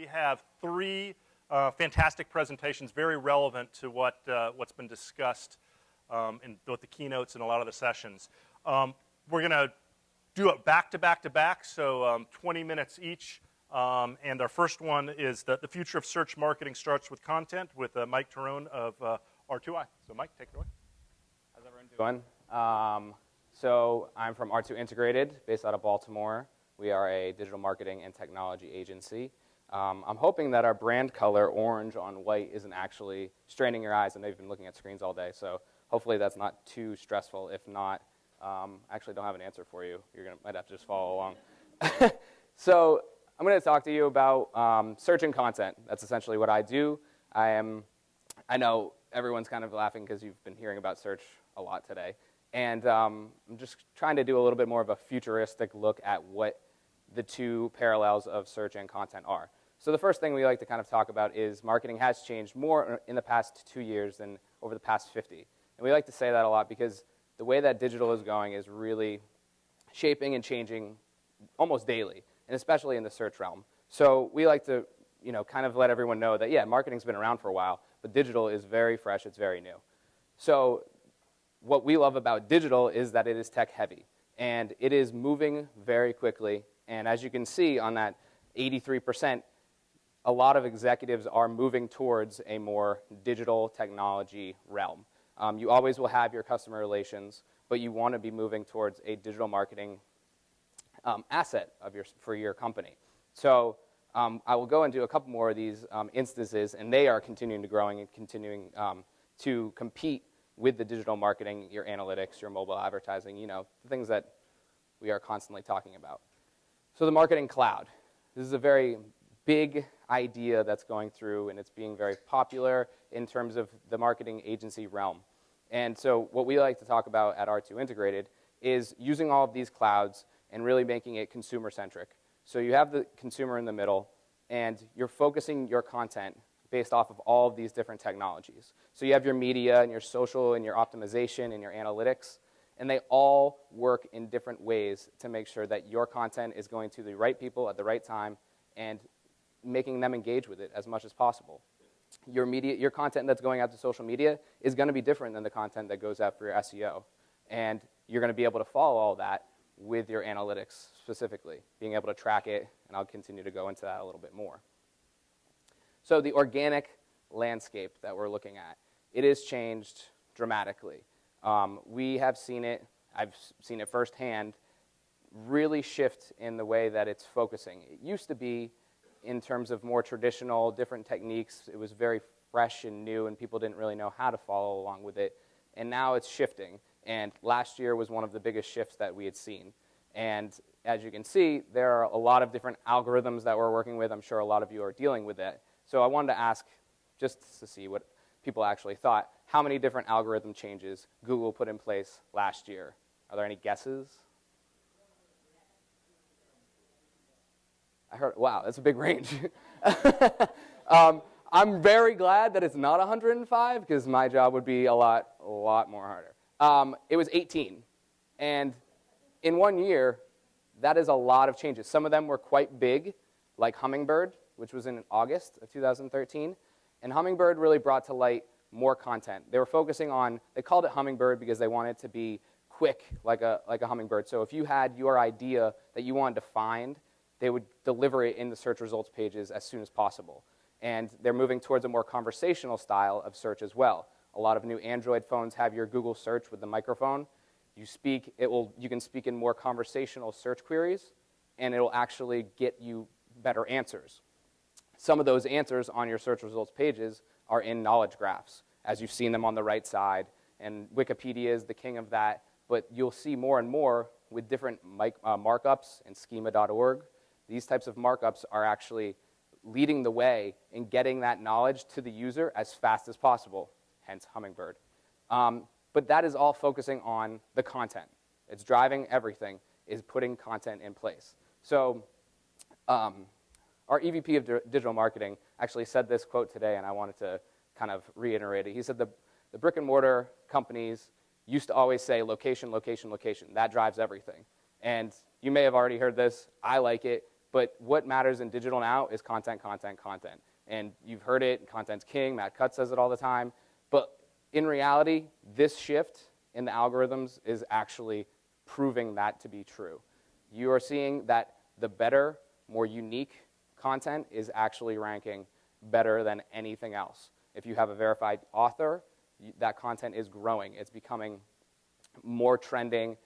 We have three fantastic presentations, very relevant to what's been discussed in both the keynotes and a lot of the sessions. We're going to do it back to back to back, so 20 minutes each. And our first one is the future of search marketing starts with content with Mike Tirone of R2I. So Mike, take it away. How's everyone doing? So I'm from R2 Integrated, based out of Baltimore. We are a digital marketing and technology agency. I'm hoping that our brand color, orange on white, isn't actually straining your eyes. I know you've been looking at screens all day, so hopefully that's not too stressful. If not, I actually don't have an answer for you. Might have to just follow along. So I'm going to talk to you about search and content. That's essentially what I do. I know everyone's kind of laughing because you've been hearing about search a lot today. And I'm just trying to do a little bit more of a futuristic look at what the two parallels of search and content are. So the first thing we like to kind of talk about is marketing has changed more in the past 2 years than over the past 50. And we like to say that a lot because the way that digital is going is really shaping and changing almost daily, and especially in the search realm. So we like to, kind of let everyone know that, yeah, marketing's been around for a while, but digital is very fresh, it's very new. So what we love about digital is that it is tech heavy, and it is moving very quickly. And as you can see on that 83%, a lot of executives are moving towards a more digital technology realm. You always will have your customer relations, but you want to be moving towards a digital marketing asset for your company. So I will go into a couple more of these instances, and they are continuing to growing and continuing to compete with the digital marketing, your analytics, your mobile advertising, the things that we are constantly talking about. So the marketing cloud. This is a very big idea that's going through, and it's being very popular in terms of the marketing agency realm. And so what we like to talk about at R2 Integrated is using all of these clouds and really making it consumer-centric. So you have the consumer in the middle, and you're focusing your content based off of all of these different technologies. So you have your media and your social and your optimization and your analytics, and they all work in different ways to make sure that your content is going to the right people at the right time and making them engage with it as much as possible. Your content that's going out to social media is going to be different than the content that goes out for your SEO. And you're going to be able to follow all that with your analytics specifically, being able to track it, and I'll continue to go into that a little bit more. So the organic landscape that we're looking at, it has changed dramatically. We have seen it, I've seen it firsthand, really shift in the way that it's focusing. It used to be in terms of more traditional, different techniques. It was very fresh and new, and people didn't really know how to follow along with it. And now it's shifting. And last year was one of the biggest shifts that we had seen. And as you can see, there are a lot of different algorithms that we're working with. I'm sure a lot of you are dealing with that. So I wanted to ask, just to see what people actually thought, how many different algorithm changes Google put in place last year? Are there any guesses? I heard, wow, that's a big range. I'm very glad that it's not 105 because my job would be a lot more harder. It was 18. And in 1 year, that is a lot of changes. Some of them were quite big, like Hummingbird, which was in August of 2013. And Hummingbird really brought to light more content. They were focusing on, they called it Hummingbird because they wanted it to be quick, like a hummingbird. So if you had your idea that you wanted to find, they would deliver it in the search results pages as soon as possible. And they're moving towards a more conversational style of search as well. A lot of new Android phones have your Google search with the microphone. You can speak in more conversational search queries, and it'll actually get you better answers. Some of those answers on your search results pages are in knowledge graphs, as you've seen them on the right side, and Wikipedia is the king of that, but you'll see more and more with different markups and schema.org. These types of markups are actually leading the way in getting that knowledge to the user as fast as possible, hence Hummingbird. But that is all focusing on the content. It's driving everything, is putting content in place. So our EVP of digital marketing actually said this quote today, and I wanted to kind of reiterate it. He said the brick and mortar companies used to always say location, location, location. That drives everything. And you may have already heard this. I like it. But what matters in digital now is content, content, content. And you've heard it, content's king, Matt Cutts says it all the time. But in reality, this shift in the algorithms is actually proving that to be true. You are seeing that the better, more unique content is actually ranking better than anything else. If you have a verified author, that content is growing. It's becoming more trending.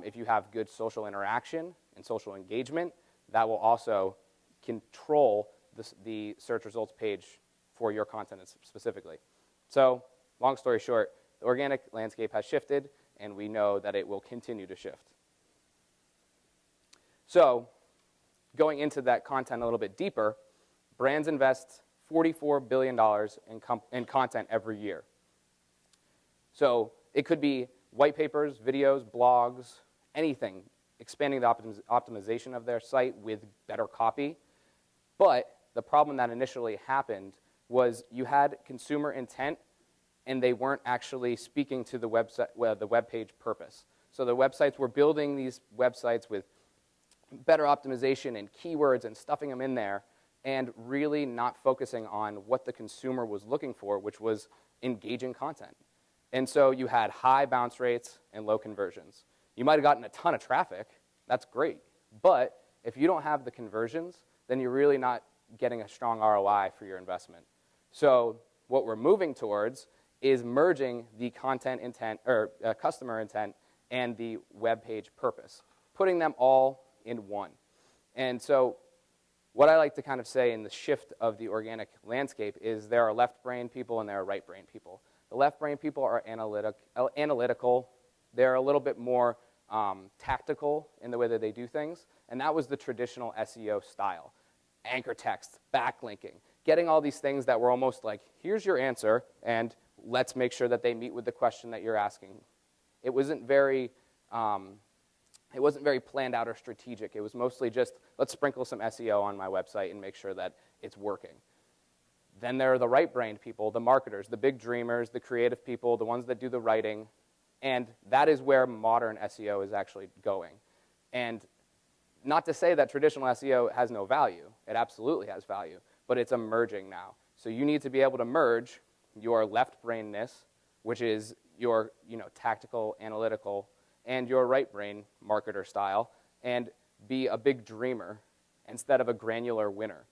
If you have good social interaction and social engagement, that will also control the search results page for your content specifically. So, long story short, the organic landscape has shifted, and we know that it will continue to shift. So, going into that content a little bit deeper, brands invest $44 billion in content every year. So it could be white papers, videos, blogs, anything, expanding the optimization of their site with better copy. But the problem that initially happened was you had consumer intent, and they weren't actually speaking to the website, the web page purpose. So the websites were building these websites with better optimization and keywords and stuffing them in there, and really not focusing on what the consumer was looking for, which was engaging content. And so you had high bounce rates and low conversions. You might have gotten a ton of traffic. That's great. But if you don't have the conversions, then you're really not getting a strong ROI for your investment. So what we're moving towards is merging the content intent, or customer intent, and the web page purpose, putting them all in one. And so what I like to kind of say in the shift of the organic landscape is there are left-brain people and there are right-brain people. The left-brain people are analytical. They're a little bit more tactical in the way that they do things, and that was the traditional SEO style. Anchor text, backlinking, getting all these things that were almost like, here's your answer, and let's make sure that they meet with the question that you're asking. It wasn't very planned out or strategic. It was mostly just, let's sprinkle some SEO on my website and make sure that it's working. Then there are the right-brained people, the marketers, the big dreamers, the creative people, the ones that do the writing, and that is where modern SEO is actually going. And not to say that traditional SEO has no value. It absolutely has value, but it's emerging now. So you need to be able to merge your left-brainedness, which is your tactical, analytical, and your right brain marketer style, and be a big dreamer instead of a granular winner.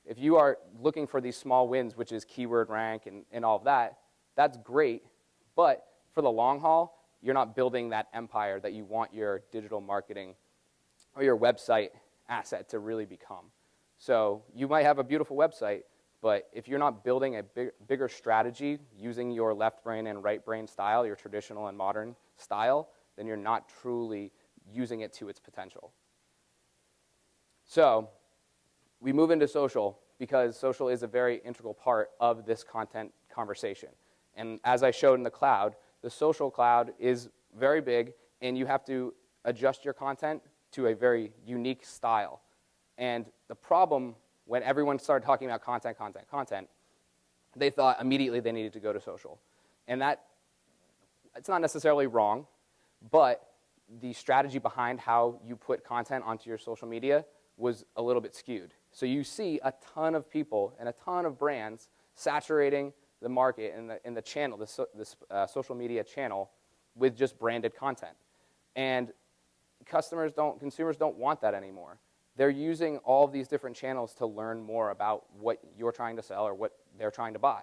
If you are looking for these small wins, which is keyword rank and all of that, that's great, but for the long haul, you're not building that empire that you want your digital marketing or your website asset to really become. So you might have a beautiful website, but if you're not building a bigger strategy using your left brain and right brain style, your traditional and modern style, then you're not truly using it to its potential. So we move into social because social is a very integral part of this content conversation. And as I showed in the cloud, the social cloud is very big, and you have to adjust your content to a very unique style. And the problem, when everyone started talking about content, they thought immediately they needed to go to social. And it's not necessarily wrong, but the strategy behind how you put content onto your social media was a little bit skewed. So you see a ton of people and a ton of brands saturating the market and the channel, this social media channel, with just branded content. And consumers don't want that anymore. They're using all of these different channels to learn more about what you're trying to sell or what they're trying to buy.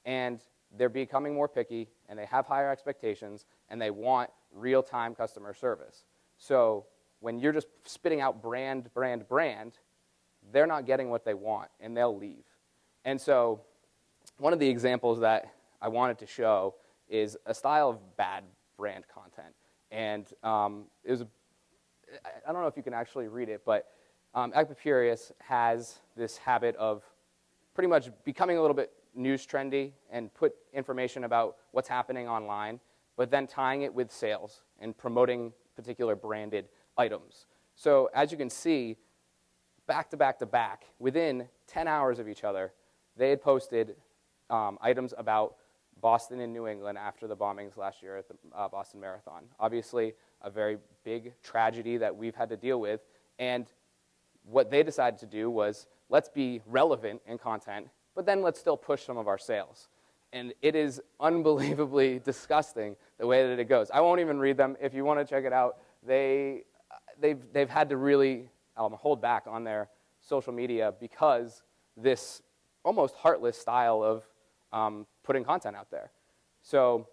And they're becoming more picky, and they have higher expectations, and they want real-time customer service. So when you're just spitting out brand, they're not getting what they want, and they'll leave. And so one of the examples that I wanted to show is a style of bad brand content. And it was, I don't know if you can actually read it, but Epicurious has this habit of pretty much becoming a little bit news trendy and put information about what's happening online, but then tying it with sales and promoting particular branded items. So as you can see, back to back to back, within 10 hours of each other, they had posted items about Boston and New England after the bombings last year at the Boston Marathon. Obviously, a very big tragedy that we've had to deal with, and what they decided to do was, let's be relevant in content, but then let's still push some of our sales. And it is unbelievably disgusting the way that it goes. I won't even read them. If you want to check it out, they've had to really hold back on their social media because this almost heartless style of putting content out there. So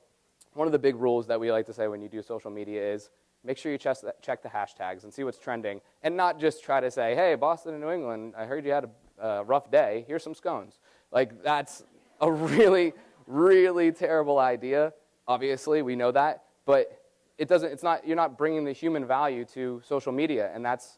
one of the big rules that we like to say when you do social media is make sure you check the hashtags and see what's trending, and not just try to say, hey, Boston and New England, I heard you had a rough day. Here's some scones. Like, that's a really, really terrible idea. Obviously, we know that, but you're not bringing the human value to social media, and that's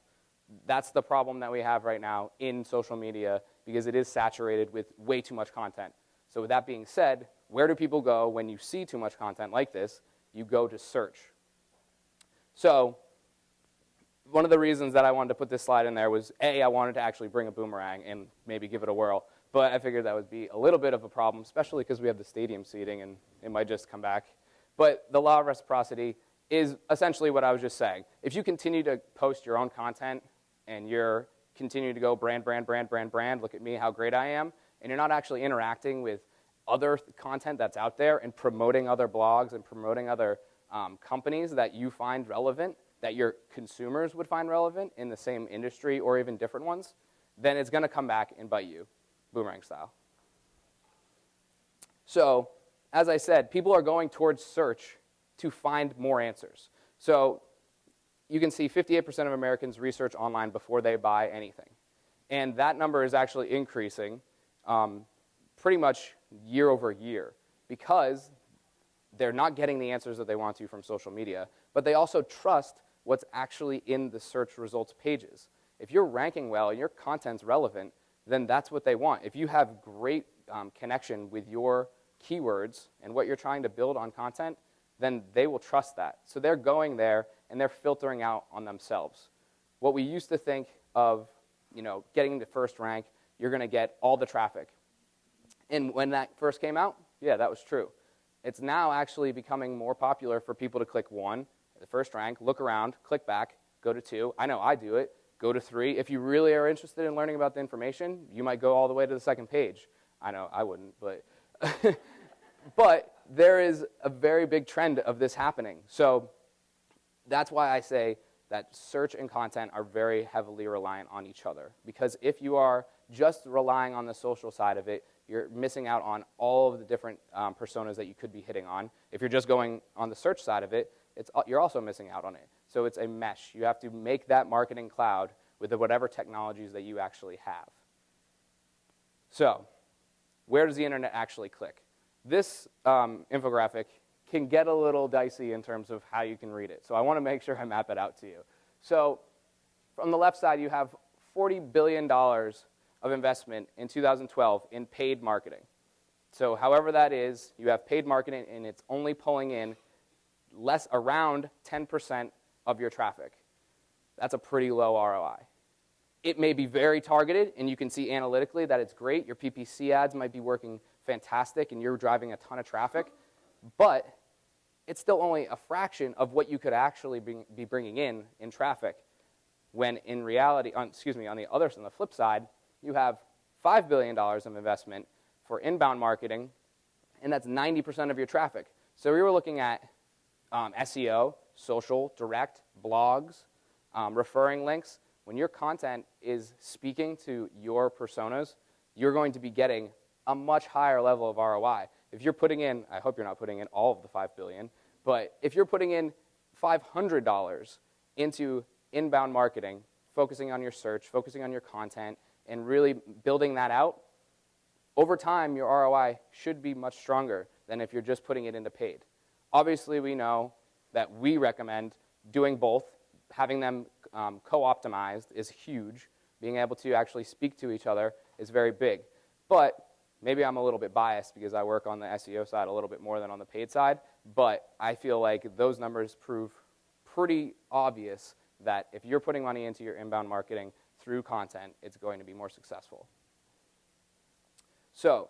the problem that we have right now in social media, because it is saturated with way too much content. So with that being said, where do people go when you see too much content like this? You go to search. So one of the reasons that I wanted to put this slide in there was, A, I wanted to actually bring a boomerang and maybe give it a whirl, but I figured that would be a little bit of a problem, especially because we have the stadium seating and it might just come back. But the law of reciprocity is essentially what I was just saying. If you continue to post your own content and you're continuing to go brand, look at me, how great I am, and you're not actually interacting with other content that's out there and promoting other blogs and promoting other companies that you find relevant, that your consumers would find relevant in the same industry or even different ones, then it's going to come back and bite you, boomerang style. So, as I said, people are going towards search to find more answers. So you can see 58% of Americans research online before they buy anything. And that number is actually increasing pretty much year over year, because they're not getting the answers that they want to from social media, but they also trust what's actually in the search results pages. If you're ranking well and your content's relevant, then that's what they want. If you have great connection with your keywords and what you're trying to build on content, then they will trust that. So they're going there and they're filtering out on themselves. What we used to think of, getting to first rank, you're going to get all the traffic. And when that first came out, yeah, that was true. It's now actually becoming more popular for people to click 1, the first rank, look around, click back, go to 2. I know I do it. Go to 3. If you really are interested in learning about the information, you might go all the way to the second page. I know I wouldn't, but but there is a very big trend of this happening. So that's why I say that search and content are very heavily reliant on each other. Because if you are just relying on the social side of it, you're missing out on all of the different personas that you could be hitting on. If you're just going on the search side of it, you're also missing out on it. So it's a mesh. You have to make that marketing cloud with whatever technologies that you actually have. So where does the internet actually click? This infographic can get a little dicey in terms of how you can read it. So I want to make sure I map it out to you. So from the left side, you have $40 billion of investment in 2012 in paid marketing. So however that is, you have paid marketing, and it's only pulling in around 10% of your traffic. That's a pretty low ROI. It may be very targeted, and you can see analytically that it's great. Your PPC ads might be working fantastic, and you're driving a ton of traffic, but it's still only a fraction of what you could actually be bringing in traffic. When in reality, on the flip side, you have $5 billion of investment for inbound marketing, and that's 90% of your traffic. So we were looking at SEO, social, direct, blogs, referring links. When your content is speaking to your personas, you're going to be getting a much higher level of ROI. If you're putting in, I hope you're not putting in all of the $5 billion, but if you're putting in $500 into inbound marketing, focusing on your search, focusing on your content, and really building that out, over time, your ROI should be much stronger than if you're just putting it into paid. Obviously, we know that we recommend doing both. Having them co-optimized is huge. Being able to actually speak to each other is very big. But maybe I'm a little bit biased because I work on the SEO side a little bit more than on the paid side, but I feel like those numbers prove pretty obvious that if you're putting money into your inbound marketing through content, it's going to be more successful. So,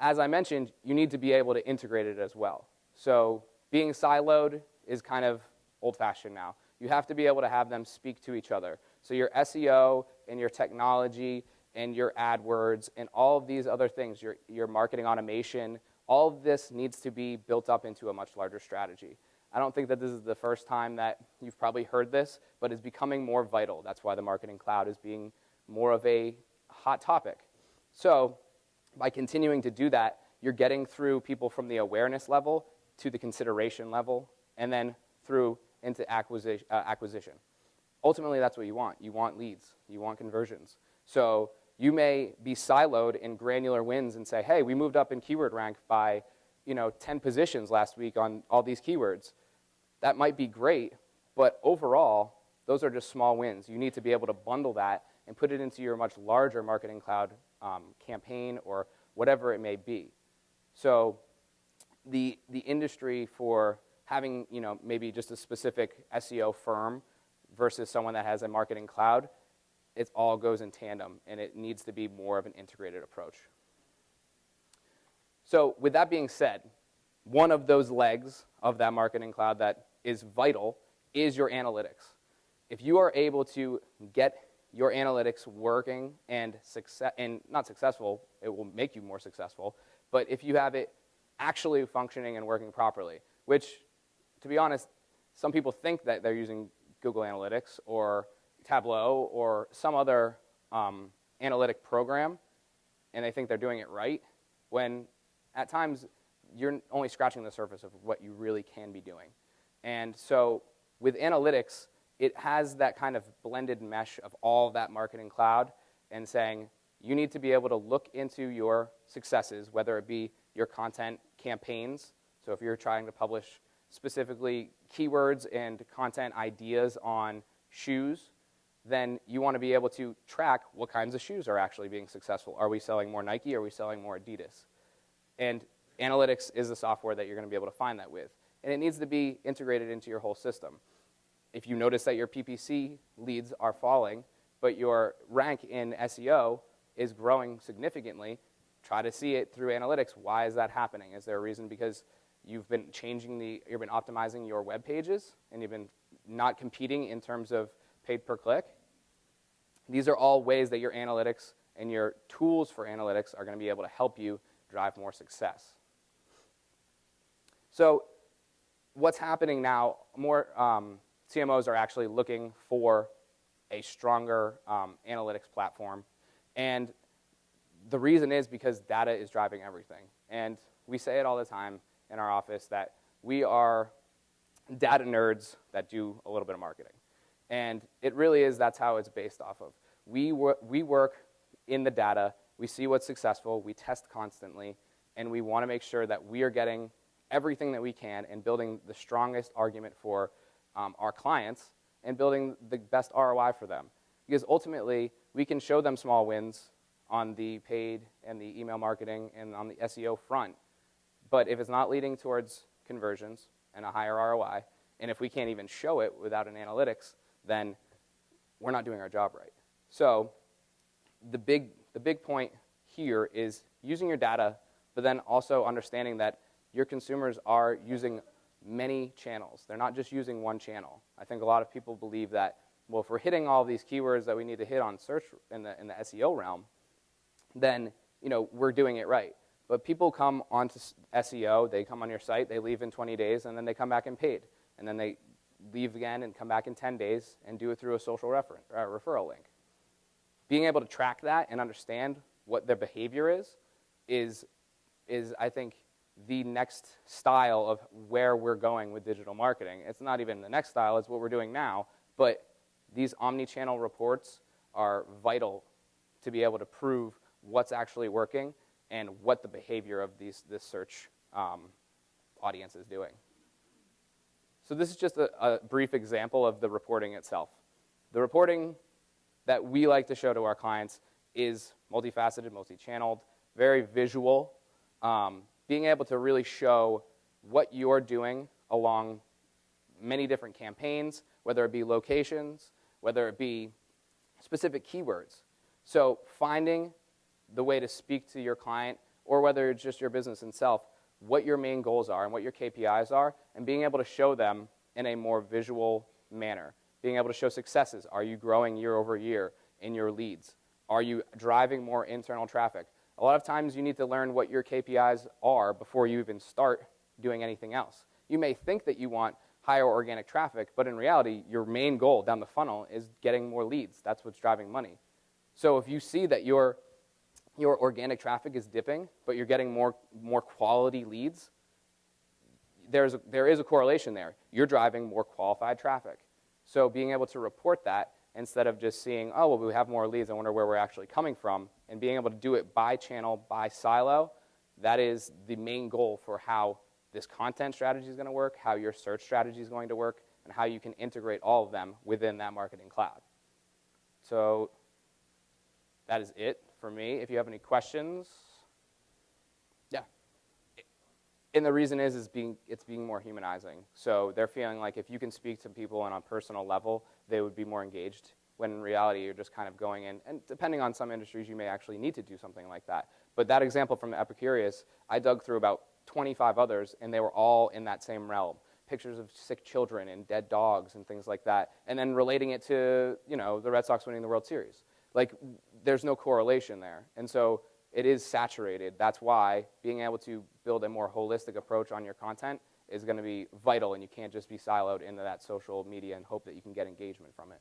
as I mentioned, you need to be able to integrate it as well. So being siloed is kind of old-fashioned now. You have to be able to have them speak to each other. So your SEO and your technology and your AdWords and all of these other things, your marketing automation, all of this needs to be built up into a much larger strategy. I don't think that this is the first time that you've probably heard this, but it's becoming more vital. That's why the Marketing Cloud is being more of a hot topic. So by continuing to do that, you're getting through people from the awareness level to the consideration level, and then through into acquisition. Ultimately, that's what you want. You want leads. You want conversions. So you may be siloed in granular wins and say, hey, we moved up in keyword rank by 10 positions last week on all these keywords. That might be great, but overall, those are just small wins. You need to be able to bundle that and put it into your much larger Marketing Cloud campaign or whatever it may be. So the industry for having maybe just a specific SEO firm versus someone that has a Marketing Cloud, it all goes in tandem, and it needs to be more of an integrated approach. So with that being said, one of those legs of that Marketing Cloud that is vital is your analytics. If you are able to get your analytics working and not successful, it will make you more successful, but if you have it actually functioning and working properly, which, to be honest, some people think that they're using Google Analytics or Tableau or some other analytic program, and they think they're doing it right, when at times you're only scratching the surface of what you really can be doing. And so with analytics, it has that kind of blended mesh of all of that Marketing Cloud and saying you need to be able to look into your successes, whether it be your content campaigns. So if you're trying to publish specifically keywords and content ideas on shoes, then you want to be able to track what kinds of shoes are actually being successful. Are we selling more Nike? Are we selling more Adidas? And analytics is the software that you're going to be able to find that with. And it needs to be integrated into your whole system. If you notice that your PPC leads are falling, but your rank in SEO is growing significantly, try to see it through analytics. Why is that happening? Is there a reason because you've been you've been optimizing your web pages and you've been not competing in terms of paid per click? These are all ways that your analytics and your tools for analytics are going to be able to help you drive more success. So what's happening now, more CMOs are actually looking for a stronger analytics platform. And the reason is because data is driving everything. And we say it all the time in our office that we are data nerds that do a little bit of marketing. And it really is, that's how it's based off of. We work in the data, we see what's successful, we test constantly, and we want to make sure that we are getting everything that we can and building the strongest argument for our clients and building the best ROI for them. Because ultimately, we can show them small wins on the paid and the email marketing and on the SEO front. But if it's not leading towards conversions and a higher ROI, and if we can't even show it without an analytics, then we're not doing our job right. So the big point here is using your data, but then also understanding that your consumers are using many channels. They're not just using one channel. I think a lot of people believe that, well, if we're hitting all these keywords that we need to hit on search in the SEO realm, then we're doing it right. But people come onto SEO, they come on your site, they leave in 20 days, and then they come back and paid. And then they leave again and come back in 10 days and do it through a social referral link. Being able to track that and understand what their behavior is I think, the next style of where we're going with digital marketing. It's not even the next style, it's what we're doing now, but these omni-channel reports are vital to be able to prove what's actually working and what the behavior of this search audience is doing. So this is just a brief example of the reporting itself. The reporting that we like to show to our clients is multifaceted, multi-channeled, very visual, being able to really show what you're doing along many different campaigns, whether it be locations, whether it be specific keywords. So finding the way to speak to your client, or whether it's just your business itself, what your main goals are and what your KPIs are, and being able to show them in a more visual manner. Being able to show successes. Are you growing year over year in your leads? Are you driving more internal traffic? A lot of times you need to learn what your KPIs are before you even start doing anything else. You may think that you want higher organic traffic, but in reality, your main goal down the funnel is getting more leads. That's what's driving money. So if you see that your organic traffic is dipping, but you're getting more quality leads, there is a correlation there. You're driving more qualified traffic. So being able to report that instead of just seeing, oh, well, we have more leads, I wonder where we're actually coming from, and being able to do it by channel, by silo, that is the main goal for how this content strategy is going to work, how your search strategy is going to work, and how you can integrate all of them within that marketing cloud. So that is it for me. If you have any questions, yeah. And the reason is it's being more humanizing. So they're feeling like if you can speak to people on a personal level, they would be more engaged, when in reality you're just kind of going in, and depending on some industries you may actually need to do something like that. But that example from Epicurious, I dug through about 25 others, and they were all in that same realm. Pictures of sick children and dead dogs and things like that, and then relating it to, the Red Sox winning the World Series. Like, there's no correlation there. And so it is saturated. That's why being able to build a more holistic approach on your content is going to be vital, and you can't just be siloed into that social media and hope that you can get engagement from it.